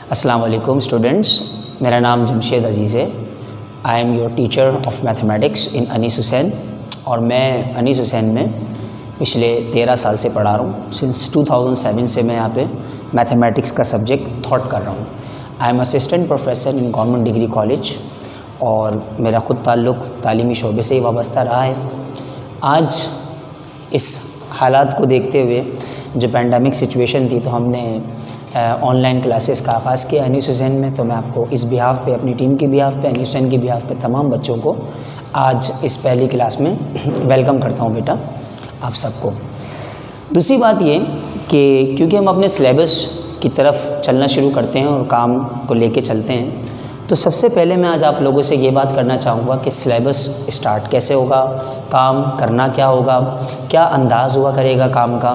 अस्सलाम वालेकुम स्टूडेंट्स, मेरा नाम जमशेद अज़ीज़ है। I am your teacher of mathematics in Anees Hussain और मैं अनीस हुसैन में पिछले 13 साल से पढ़ा रहा हूँ। सिंस 2007 से मैं यहाँ पे मैथमेटिक्स का सब्जेक्ट थॉट कर रहा हूँ। I am assistant professor in government degree college और मेरा ख़ुद ताल्लुक़ तालीमी शोबे से ही वाबस्ता रहा है। आज इस हालात को देखते हुए जो पैंडमिक सिचुएशन थी, तो हमने ऑनलाइन क्लासेस का आगाज़ किया अनीस हुसैन में। तो मैं आपको इस बिहाफ पे, अपनी टीम की बिहाफ पे, अनीस हुसैन की बिहाफ पे तमाम बच्चों को आज इस पहली क्लास में वेलकम करता हूँ बेटा आप सबको। दूसरी बात ये कि क्योंकि हम अपने सिलेबस की तरफ चलना शुरू करते हैं और काम को लेके चलते हैं, तो सबसे पहले मैं आज आप लोगों से ये बात करना चाहूँगा कि सिलेबस स्टार्ट कैसे होगा, काम करना क्या होगा, क्या अंदाज़ हुआ करेगा काम का।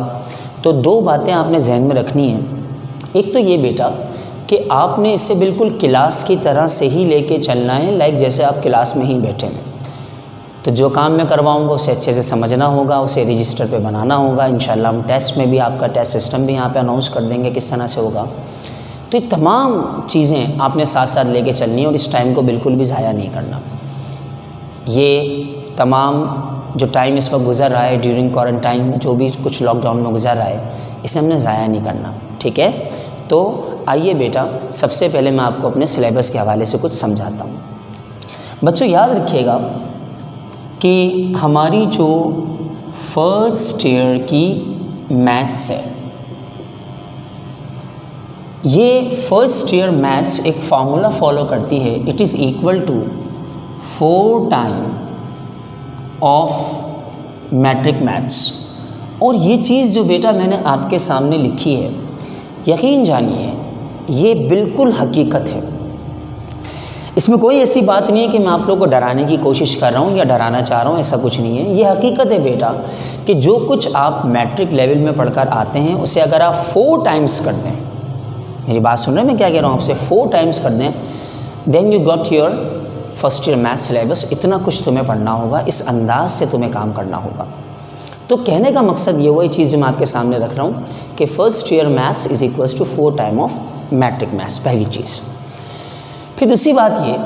तो दो बातें आपने जहन में रखनी है। एक तो ये बेटा कि आपने इसे बिल्कुल क्लास की तरह से ही लेके चलना है, लाइक जैसे आप क्लास में ही बैठे हैं। तो जो काम मैं करवाऊँगा उसे अच्छे से समझना होगा, उसे रजिस्टर पे बनाना होगा। इंशाल्लाह हम टेस्ट में भी, आपका टेस्ट सिस्टम भी यहाँ पे अनाउंस कर देंगे किस तरह से होगा। तो ये तमाम चीज़ें आपने साथ साथ लेके चलनी है और इस टाइम को बिल्कुल भी ज़ाया नहीं करना। ये तमाम जो टाइम इस वक्त गुजर रहा है ड्यूरिंग क्वारंटाइन, जो भी कुछ लॉकडाउन में गुजर रहा है, इसे हमने ज़ाया नहीं करना, ठीक है। तो आइए बेटा, सबसे पहले मैं आपको अपने सिलेबस के हवाले से कुछ समझाता हूँ। बच्चों याद रखिएगा कि हमारी जो फर्स्ट ईयर की मैथ्स है, ये फर्स्ट ईयर मैथ्स एक फार्मूला फॉलो करती है। It is equal to 4 time of matric maths. और ये चीज़ जो बेटा मैंने आपके सामने लिखी है, यकीन जानिए ये बिल्कुल हकीकत है। इसमें कोई ऐसी बात नहीं है कि मैं आप लोगों को डराने की कोशिश कर रहा हूँ या डराना चाह रहा हूँ, ऐसा कुछ नहीं है। ये हकीकत है बेटा कि जो कुछ आप मैट्रिक लेवल में पढ़कर आते हैं उसे अगर आप 4 टाइम्स कर दें, मेरी बात सुन रहे हैं मैं क्या कह रहा हूँ आपसे, 4 टाइम्स कर दें, then you got your first year math syllabus. इतना कुछ तुम्हें पढ़ना होगा, इस अंदाज से तुम्हें काम करना होगा। तो कहने का मकसद ये वही चीज़ जो मैं आपके सामने रख रहा हूँ कि first year maths is equals to 4 time of matric maths, पहली चीज़। फिर दूसरी बात ये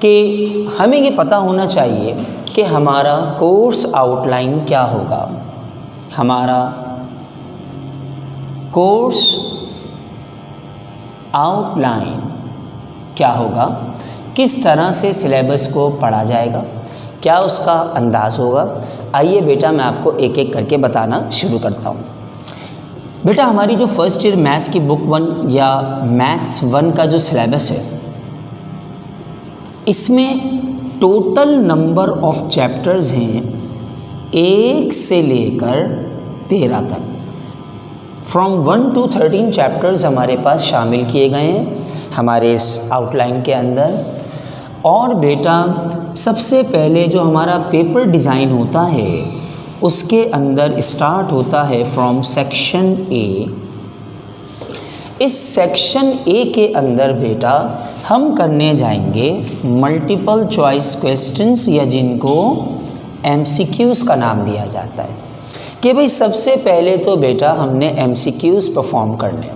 कि हमें ये पता होना चाहिए कि हमारा कोर्स आउटलाइन क्या होगा। हमारा कोर्स आउटलाइन क्या होगा, किस तरह से सिलेबस को पढ़ा जाएगा, क्या उसका अंदाज़ होगा। आइए बेटा मैं आपको एक एक करके बताना शुरू करता हूँ। बेटा हमारी जो फर्स्ट ईयर मैथ्स की बुक 1 या मैथ्स 1 का जो सिलेबस है, इसमें टोटल नंबर ऑफ चैप्टर्स हैं 1 से लेकर 13 तक। फ्रॉम 1 to 13 चैप्टर्स हमारे पास शामिल किए गए हैं हमारे इस आउटलाइन के अंदर। और बेटा सबसे पहले जो हमारा पेपर डिज़ाइन होता है उसके अंदर स्टार्ट होता है फ्रॉम सेक्शन ए। इस सेक्शन ए के अंदर बेटा हम करने जाएंगे मल्टीपल चॉइस क्वेश्चंस, या जिनको एमसीक्यूज़ का नाम दिया जाता है। कि भाई सबसे पहले तो बेटा हमने एमसीक्यूज़ परफॉर्म करने।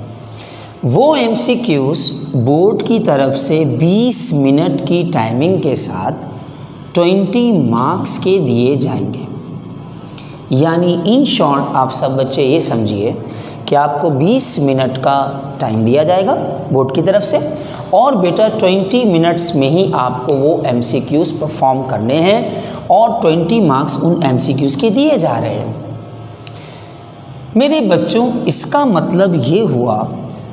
वो एमसीक्यूज़ बोर्ड की तरफ से 20 मिनट की टाइमिंग के साथ 20 मार्क्स के दिए जाएंगे। यानी इन शॉर्ट आप सब बच्चे ये समझिए कि आपको 20 मिनट का टाइम दिया जाएगा बोर्ड की तरफ से, और बेटा 20 मिनट्स में ही आपको वो एमसीक्यूज़ परफॉर्म करने हैं और 20 मार्क्स उन एमसीक्यूज़ के दिए जा रहे हैं। मेरे बच्चों इसका मतलब ये हुआ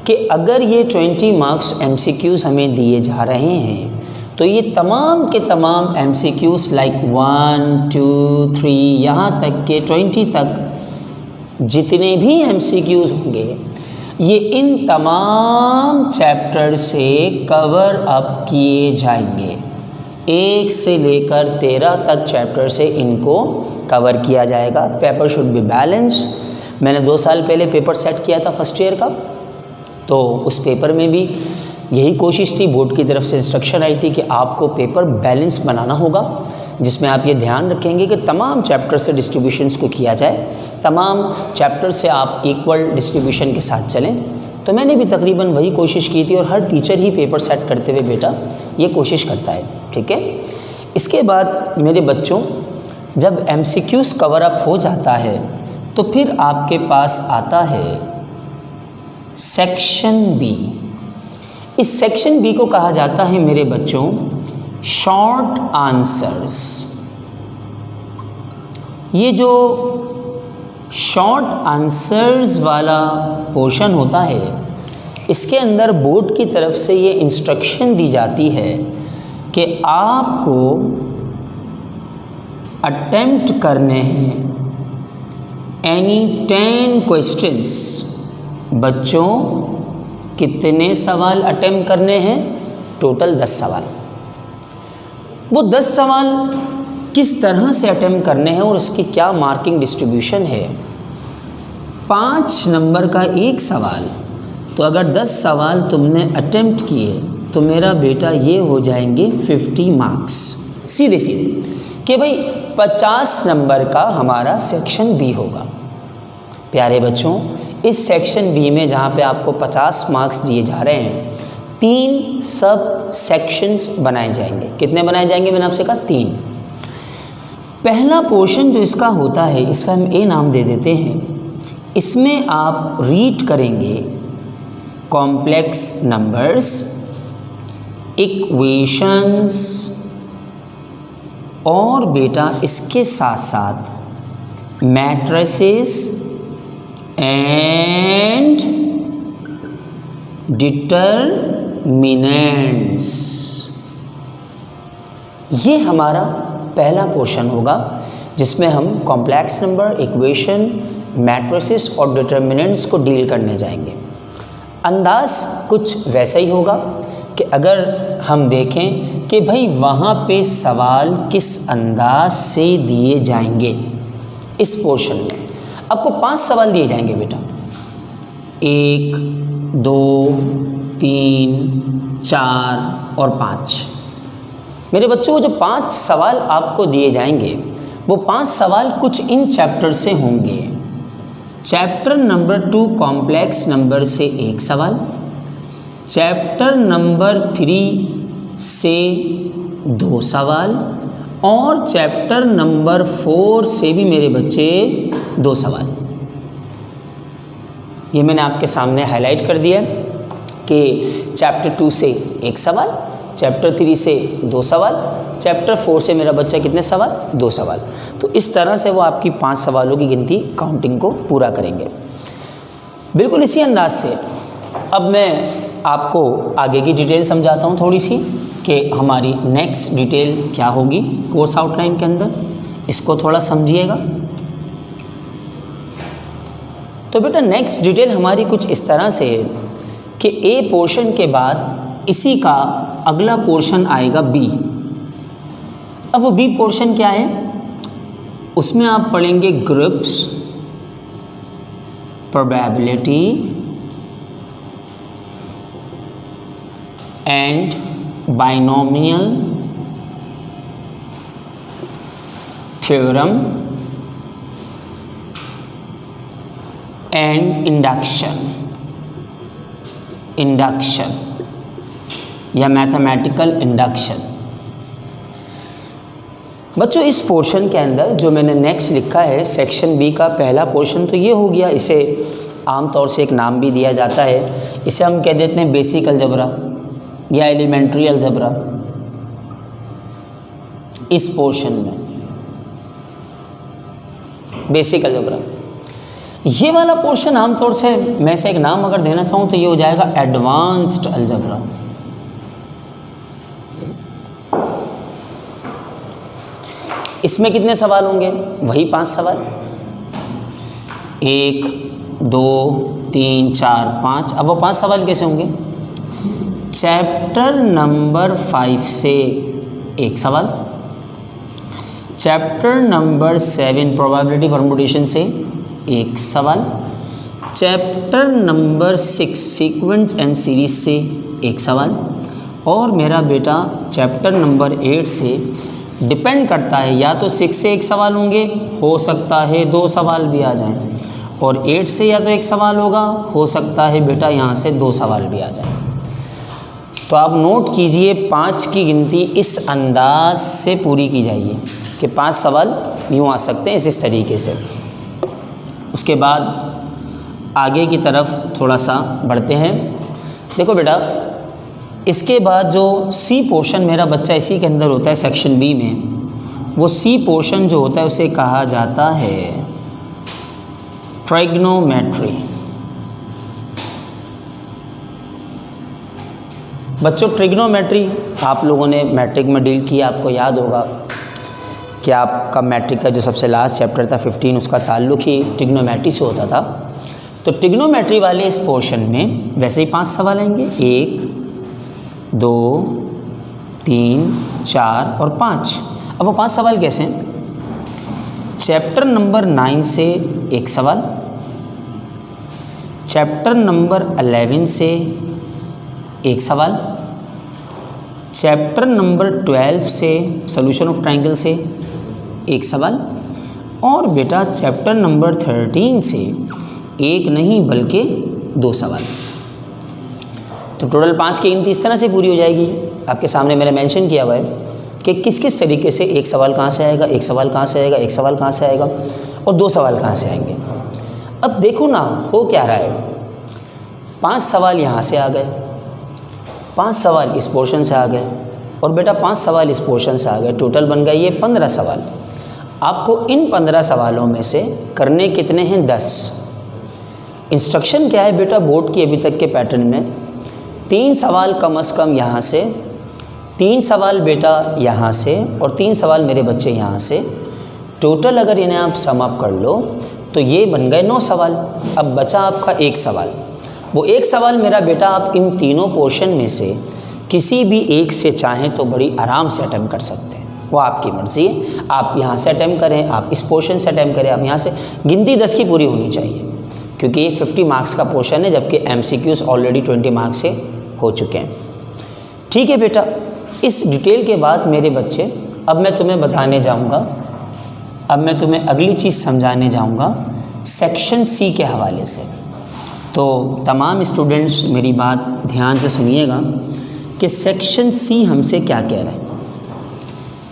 कि अगर ये 20 मार्क्स एमसीक्यूज़ हमें दिए जा रहे हैं, तो ये तमाम के तमाम एमसीक्यूज़ लाइक 1, 2, 3 यहाँ तक के 20 तक जितने भी एमसीक्यूज़ होंगे, ये इन तमाम चैप्टर से कवर अप किए जाएंगे। 1 से लेकर 13 तक चैप्टर से इनको कवर किया जाएगा। Paper should be balance. मैंने 2 साल पहले पेपर सेट किया था फर्स्ट ईयर का, तो उस पेपर में भी यही कोशिश थी, बोर्ड की तरफ से इंस्ट्रक्शन आई थी कि आपको पेपर बैलेंस बनाना होगा, जिसमें आप ये ध्यान रखेंगे कि तमाम चैप्टर से डिस्ट्रीब्यूशंस को किया जाए, तमाम चैप्टर से आप इक्वल डिस्ट्रीब्यूशन के साथ चलें। तो मैंने भी तकरीबन वही कोशिश की थी, और हर टीचर ही पेपर सेट करते हुए बेटा ये कोशिश करता है, ठीक है। इसके बाद मेरे बच्चों, जब MCQs कवर अप हो जाता है तो फिर आपके पास आता है सेक्शन बी। इस सेक्शन बी को कहा जाता है मेरे बच्चों शॉर्ट आंसर्स। ये जो शॉर्ट आंसर्स वाला पोर्शन होता है, इसके अंदर बोर्ड की तरफ से ये इंस्ट्रक्शन दी जाती है कि आपको अटेम्प्ट करने हैं एनी 10 क्वेश्चंस। बच्चों कितने सवाल अटेम्प्ट करने हैं? टोटल 10 सवाल। वो 10 सवाल किस तरह से अटेम्प्ट करने हैं और उसकी क्या मार्किंग डिस्ट्रीब्यूशन है? 5 नंबर का एक सवाल, तो अगर 10 सवाल तुमने अटेम्प्ट किए तो मेरा बेटा ये हो जाएंगे 50 मार्क्स, सीधे सीधे, कि भाई 50 नंबर का हमारा सेक्शन बी होगा। प्यारे बच्चों, इस सेक्शन बी में जहाँ पे आपको 50 मार्क्स दिए जा रहे हैं, 3 सब सेक्शंस बनाए जाएंगे। कितने बनाए जाएंगे? मैंने आपसे कहा 3। पहला पोर्शन जो इसका होता है, इसका हम ए नाम दे देते हैं। इसमें आप रीड करेंगे कॉम्प्लेक्स नंबर्स, इक्वेशंस, और बेटा इसके साथ साथ मैट्रिसेस एंड डिटरमिनेंट्स। ये हमारा पहला पोर्शन होगा जिसमें हम कॉम्प्लेक्स नंबर, इक्वेशन, मैट्रिसेस और डिटरमिनेंट्स को डील करने जाएंगे। अंदाज कुछ वैसा ही होगा कि अगर हम देखें कि भाई वहाँ पे सवाल किस अंदाज से दिए जाएंगे। इस पोर्शन में आपको 5 सवाल दिए जाएंगे बेटा, 1, 2, 3, 4 और 5। मेरे बच्चों, वो जो 5 सवाल आपको दिए जाएंगे, वो 5 सवाल कुछ इन चैप्टर से होंगे। चैप्टर नंबर 2 कॉम्प्लेक्स नंबर से 1 सवाल, चैप्टर नंबर 3 से 2 सवाल, और चैप्टर नंबर 4 से भी मेरे बच्चे 2 सवाल। ये मैंने आपके सामने हाईलाइट कर दिया कि चैप्टर 2 से 1 सवाल, चैप्टर 3 से 2 सवाल, चैप्टर 4 से मेरा बच्चा कितने सवाल? 2 सवाल। तो इस तरह से वो आपकी 5 सवालों की गिनती, काउंटिंग को पूरा करेंगे। बिल्कुल इसी अंदाज से अब मैं आपको आगे की डिटेल समझाता हूँ थोड़ी सी, कि हमारी नेक्स्ट डिटेल क्या होगी कोर्स आउटलाइन के अंदर। इसको थोड़ा समझिएगा। तो बेटा नेक्स्ट डिटेल हमारी कुछ इस तरह से है कि ए पोर्शन के बाद इसी का अगला पोर्शन आएगा बी। अब वो बी पोर्शन क्या है? उसमें आप पढ़ेंगे groups, probability and binomial theorem and induction या मैथमेटिकल इंडक्शन। बच्चों, इस पोर्शन के अंदर जो मैंने नेक्स्ट लिखा है सेक्शन बी का पहला पोर्शन, तो ये हो गया। इसे आमतौर से एक नाम भी दिया जाता है, इसे हम कह देते हैं बेसिक अलजेब्रा या एलिमेंट्री अलजेब्रा। इस पोर्शन में बेसिक अलजेब्रा, ये वाला पोर्शन आमतौर से मैं से एक नाम अगर देना चाहूँ तो ये हो जाएगा एडवांस्ड अलजेब्रा। इसमें कितने सवाल होंगे? वही 5 सवाल, 1, 2, 3, 4, 5। अब वो 5 सवाल कैसे होंगे? चैप्टर नंबर 5 से 1 सवाल, चैप्टर नंबर 7 प्रोबेबिलिटी परमुटेशन से 1 सवाल, chapter number 6 sequence and series से 1 सवाल, और मेरा बेटा चैप्टर नंबर 8 से डिपेंड करता है, या तो 6 से 1 सवाल होंगे, हो सकता है 2 सवाल भी आ जाएं, और 8 से या तो एक सवाल होगा, हो सकता है बेटा यहाँ से 2 सवाल भी आ जाए। तो आप नोट कीजिए 5 की गिनती इस अंदाज से पूरी की जाइए कि 5 सवाल यूँ आ सकते हैं इस तरीके से। उसके बाद आगे की तरफ थोड़ा सा बढ़ते हैं। देखो बेटा, इसके बाद जो सी पोर्शन मेरा बच्चा इसी के अंदर होता है सेक्शन बी में, वो सी पोर्शन जो होता है उसे कहा जाता है ट्राइग्नोमेट्री। बच्चों ट्रिग्नोमेट्री आप लोगों ने मैट्रिक में डील किया, आपको याद होगा कि आपका मैट्रिक का जो सबसे लास्ट चैप्टर था 15, उसका ताल्लुक़ ही ट्रिग्नोमेट्री से होता था। तो ट्रिग्नोमेट्री वाले इस पोर्शन में वैसे ही 5 सवाल आएंगे, 1 2 3 4 और 5। अब वो 5 सवाल कैसे हैं? चैप्टर नंबर 9 से एक सवाल, चैप्टर नंबर 11 से एक सवाल, चैप्टर नंबर 12 से सॉल्यूशन ऑफ ट्रायंगल से एक सवाल, और बेटा चैप्टर नंबर 13 से एक नहीं बल्कि 2 सवाल। तो टोटल 5 की गिनती इस तरह से पूरी हो जाएगी। आपके सामने मैंने मेंशन किया हुआ है कि किस किस तरीके से एक सवाल कहाँ से आएगा, एक सवाल कहाँ से आएगा, एक सवाल कहाँ से आएगा और 2 सवाल कहाँ से आएंगे। अब देखो ना हो क्या रहा है, 5 सवाल यहाँ से आ गए, 5 सवाल इस पोर्शन से आ गए और बेटा 5 सवाल इस पोर्शन से आ गए। टोटल बन गए ये 15 सवाल। आपको इन 15 सवालों में से करने कितने हैं? 10। इंस्ट्रक्शन क्या है बेटा बोर्ड की अभी तक के पैटर्न में? 3 सवाल कम से कम यहाँ से, 3 सवाल बेटा यहाँ से और 3 सवाल मेरे बच्चे यहाँ से। टोटल अगर इन्हें आप सम अप कर लो तो ये बन गए 9 सवाल। अब बचा आपका एक सवाल। वो एक सवाल मेरा बेटा आप इन तीनों पोर्शन में से किसी भी एक से चाहें तो बड़ी आराम से अटेम्प्ट कर सकते हैं, वो आपकी मर्ज़ी है। आप यहाँ से अटेम्प्ट करें, आप इस पोर्शन से अटेम्प्ट करें, आप यहाँ से। गिनती 10 की पूरी होनी चाहिए क्योंकि ये 50 मार्क्स का पोर्शन है, जबकि MCQs ऑलरेडी 20 मार्क्स से हो चुके हैं। ठीक है बेटा, इस डिटेल के बाद मेरे बच्चे अब मैं तुम्हें बताने जाऊँगा, अब मैं तुम्हें अगली चीज़ समझाने जाऊँगा सेक्शन सी के हवाले से। तो तमाम स्टूडेंट्स मेरी बात ध्यान से सुनिएगा कि सेक्शन सी हमसे क्या कह रहा है।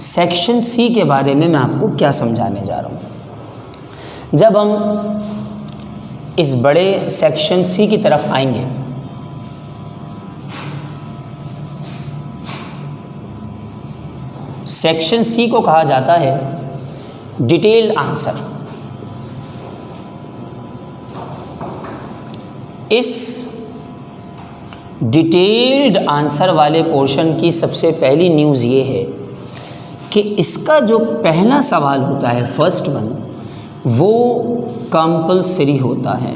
सेक्शन सी के बारे में मैं आपको क्या समझाने जा रहा हूँ। जब हम इस बड़े सेक्शन सी की तरफ आएंगे, सेक्शन सी को कहा जाता है डिटेल्ड आंसर। इस डिटेल्ड आंसर वाले पोर्शन की सबसे पहली न्यूज़ ये है कि इसका जो पहला सवाल होता है, फर्स्ट वन, वो कंपल्सरी होता है।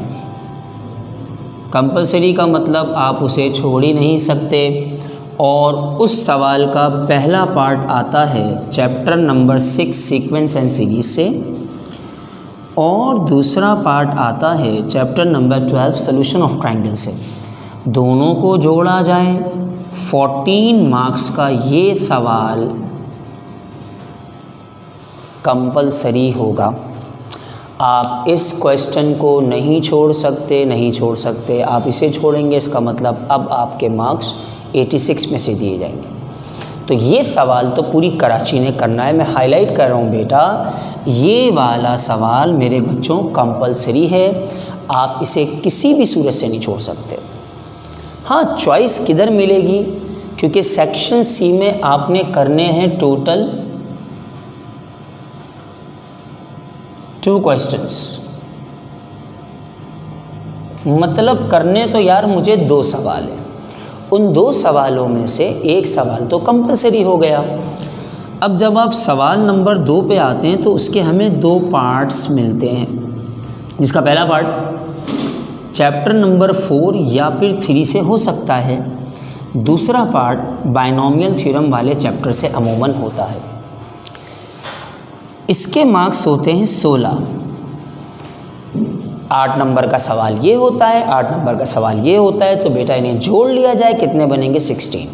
कंपल्सरी का मतलब आप उसे छोड़ ही नहीं सकते, और उस सवाल का पहला पार्ट आता है chapter number 6 sequence and series से, और दूसरा पार्ट आता है chapter number 12 solution of triangle से। दोनों को जोड़ा जाए 14 मार्क्स का ये सवाल कंपल्सरी होगा। आप इस क्वेश्चन को नहीं छोड़ सकते, नहीं छोड़ सकते। आप इसे छोड़ेंगे इसका मतलब अब आपके मार्क्स 86 में से दिए जाएंगे। तो ये सवाल तो पूरी कराची ने करना है। मैं हाईलाइट कर रहा हूँ बेटा, ये वाला सवाल मेरे बच्चों कंपल्सरी है, आप इसे किसी भी सूरत से नहीं छोड़ सकते। हाँ, चॉइस किधर मिलेगी, क्योंकि सेक्शन सी में आपने करने हैं टोटल 2 क्वेश्चंस। मतलब करने तो यार मुझे 2 सवाल हैं, उन 2 सवालों में से एक सवाल तो कंपल्सरी हो गया। अब जब आप सवाल नंबर 2 पे आते हैं तो उसके हमें 2 पार्ट्स मिलते हैं, जिसका पहला पार्ट चैप्टर नंबर 4 या फिर 3 से हो सकता है, दूसरा पार्ट बाइनोमियल थ्योरम वाले चैप्टर से अमूमन होता है। इसके मार्क्स होते हैं 16। 8 नंबर का सवाल ये होता है, 8 नंबर का सवाल ये होता है, तो बेटा इन्हें जोड़ लिया जाए, कितने बनेंगे? 16।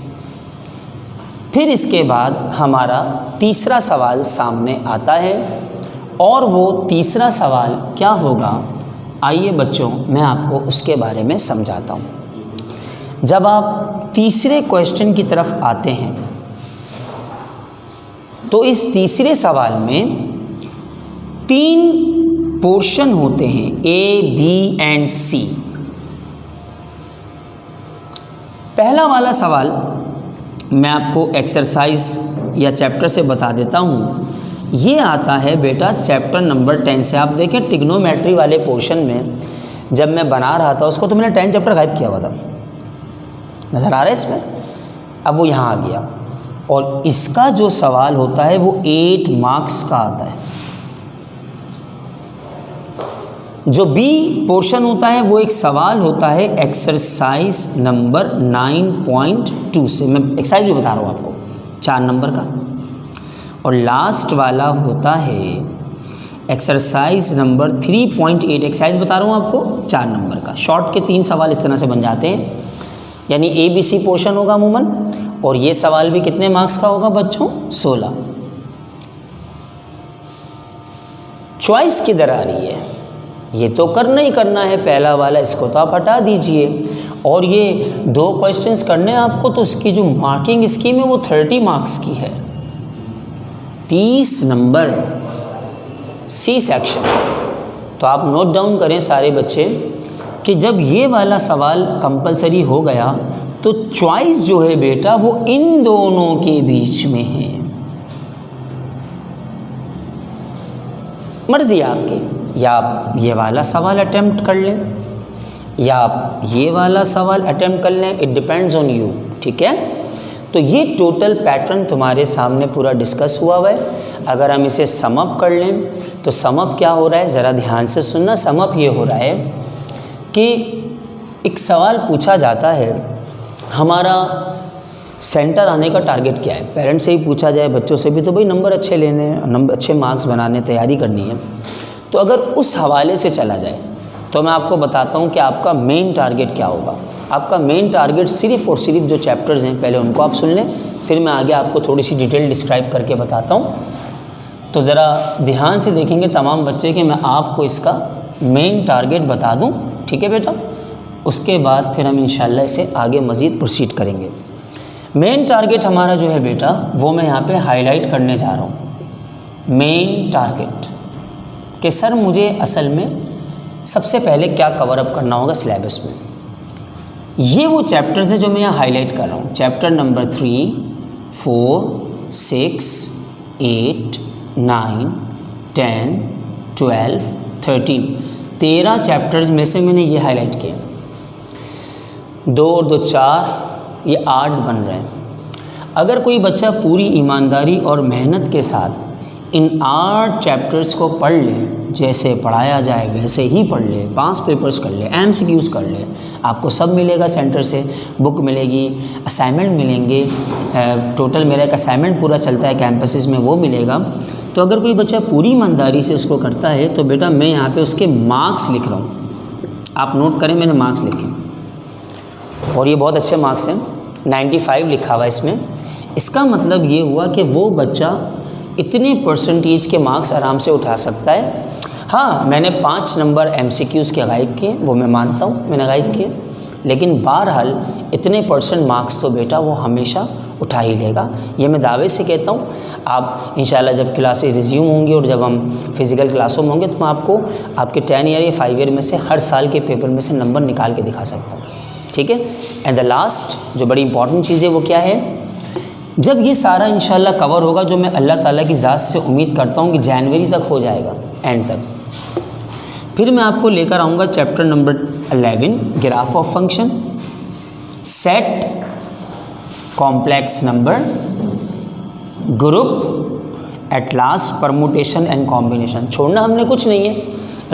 फिर इसके बाद हमारा तीसरा सवाल सामने आता है, और वो तीसरा सवाल क्या होगा? आइए बच्चों, मैं आपको उसके बारे में समझाता हूँ। जब आप तीसरे क्वेश्चन की तरफ आते हैं तो इस तीसरे सवाल में 3 पोर्शन होते हैं, ए, बी एंड सी। पहला वाला सवाल मैं आपको एक्सरसाइज या चैप्टर से बता देता हूँ। ये आता है बेटा चैप्टर नंबर 10 से। आप देखें ट्रिग्नोमेट्री वाले पोर्शन में जब मैं बना रहा था उसको तो मैंने 10 चैप्टर गायब किया हुआ था, नज़र आ रहा है इसमें। अब वो यहाँ आ गया और इसका जो सवाल होता है वो 8 मार्क्स का आता है। जो बी पोर्शन होता है वो एक सवाल होता है एक्सरसाइज नंबर 9.2 से। मैं एक्सरसाइज भी बता रहा हूँ आपको, 4 नंबर का। और लास्ट वाला होता है एक्सरसाइज नंबर 3.8। एक्सरसाइज बता रहा हूँ आपको 4 नंबर का। शॉर्ट के 3 सवाल इस तरह से बन जाते हैं, यानी ए बी सी पोर्शन होगा अमूमन। और ये सवाल भी कितने मार्क्स का होगा बच्चों? 16। चॉइस किधर आ रही है? ये तो करना ही करना है पहला वाला, इसको तो आप हटा दीजिए। और ये 2 क्वेश्चंस करने हैं आपको, तो उसकी जो मार्किंग स्कीम है वो 30 मार्क्स की है। 30 नंबर सी सेक्शन। तो आप नोट डाउन करें सारे बच्चे कि जब ये वाला सवाल कंपलसरी हो गया तो चॉइस जो है बेटा वो इन दोनों के बीच में है। मर्जी आपकी, या आप ये वाला सवाल अटेम्प्ट कर लें या आप ये वाला सवाल अटेम्प्ट कर लें, इट डिपेंड्स ऑन यू। ठीक है, तो ये टोटल पैटर्न तुम्हारे सामने पूरा डिस्कस हुआ है। अगर हम इसे सम अप कर लें तो सम अप क्या हो रहा है, ज़रा ध्यान से सुनना। सम अप ये हो रहा है कि एक सवाल पूछा जाता है, हमारा सेंटर आने का टारगेट क्या है। पेरेंट्स से ही पूछा जाए, बच्चों से भी, तो भाई नंबर अच्छे लेने हैं, नंबर अच्छे मार्क्स बनाने, तैयारी करनी है। तो अगर उस हवाले से चला जाए तो मैं आपको बताता हूँ कि आपका मेन टारगेट क्या होगा। आपका मेन टारगेट सिर्फ़ और सिर्फ जो चैप्टर्स हैं पहले उनको आप सुन लें, फिर मैं आगे आपको थोड़ी सी डिटेल डिस्क्राइब करके बताता हूँ। तो ज़रा ध्यान से देखेंगे तमाम बच्चे कि मैं आपको इसका मेन टारगेट बता दूँ। ठीक है बेटा, उसके बाद फिर हम इंशाल्लाह इसे आगे मज़ीद प्रोसीड करेंगे। मेन टारगेट हमारा जो है बेटा वो मैं यहाँ पे हाईलाइट करने जा रहा हूँ। मेन टारगेट कि सर मुझे असल में सबसे पहले क्या कवर अप करना होगा सिलेबस में। ये वो चैप्टर्स हैं जो मैं यहाँ हाईलाइट कर रहा हूँ। चैप्टर नंबर 3, 4, 6, 8, 9, 10, 12, 13, 13 चैप्टर्स में से मैंने ये हाईलाइट किया। 2 और 2 4, ये 8 बन रहे हैं। अगर कोई बच्चा पूरी ईमानदारी और मेहनत के साथ इन 8 चैप्टर्स को पढ़ ले, जैसे पढ़ाया जाए वैसे ही पढ़ ले, 5 पेपर्स कर ले, MCQs कर ले, आपको सब मिलेगा सेंटर से। बुक मिलेगी, असाइनमेंट मिलेंगे, टोटल मेरा एक असाइनमेंट पूरा चलता है कैंपसेस में, वो मिलेगा। तो अगर कोई बच्चा पूरी ईमानदारी से उसको करता है तो बेटा मैं यहाँ पे उसके मार्क्स लिख रहा हूँ। आप नोट करें, मैंने मार्क्स लिखे और ये बहुत अच्छे मार्क्स हैं, 95 लिखा हुआ है इसमें। इसका मतलब ये हुआ कि वो बच्चा इतने परसेंटेज के मार्क्स आराम से उठा सकता है। हाँ, मैंने 5 नंबर MCQs के गायब किए, वो मैं मानता हूँ मैंने गायब किए, लेकिन बहरहाल इतने % मार्क्स तो बेटा वो हमेशा उठा ही लेगा। ये मैं दावे से कहता हूँ। आप इंशाल्लाह जब क्लासेस रिज्यूम होंगी और जब हम फिज़िकल क्लासों में होंगे तो मैं आपको आपके 10 ईयर या 5 ईयर में से हर साल के पेपर में से नंबर निकाल के दिखा सकता हूँ। ठीक है, एंड द लास्ट जो बड़ी इंपॉर्टेंट चीज़ है वो क्या है, जब ये सारा इंशाल्लाह कवर होगा, जो मैं अल्लाह ताला की ज़ात से उम्मीद करता हूँ कि जनवरी तक हो जाएगा, एंड तक, फिर मैं आपको लेकर आऊँगा chapter number 11 graph of function, set, complex number, group, at last permutation and combination. छोड़ना हमने कुछ नहीं है,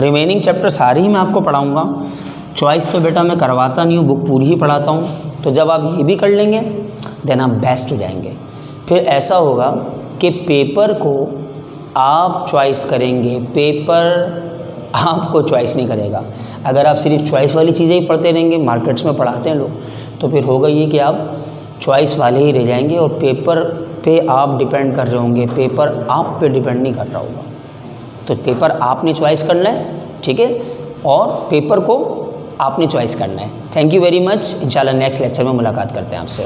रिमेनिंग चैप्टर सारे ही मैं आपको पढ़ाऊँगा। चॉइस तो बेटा मैं करवाता नहीं हूँ, बुक पूरी ही पढ़ाता हूँ। तो जब आप ये भी कर लेंगे देन आप बेस्ट हो जाएंगे। फिर ऐसा होगा कि पेपर को आप चॉइस करेंगे, पेपर आपको चॉइस नहीं करेगा। अगर आप सिर्फ चॉइस वाली चीज़ें ही पढ़ते रहेंगे, मार्केट्स में पढ़ाते हैं लोग, तो फिर होगा ये कि आप चॉइस वाले ही रह जाएंगे और पेपर पे आप डिपेंड कर रहे होंगे, पेपर आप पे डिपेंड नहीं कर रहा होगा। तो पेपर आपने चॉइस करना है, ठीक है। और पेपर को आपने चॉइस करना है। Thank you very much. इंशाल्लाह नेक्स्ट लेक्चर में मुलाकात करते हैं आपसे।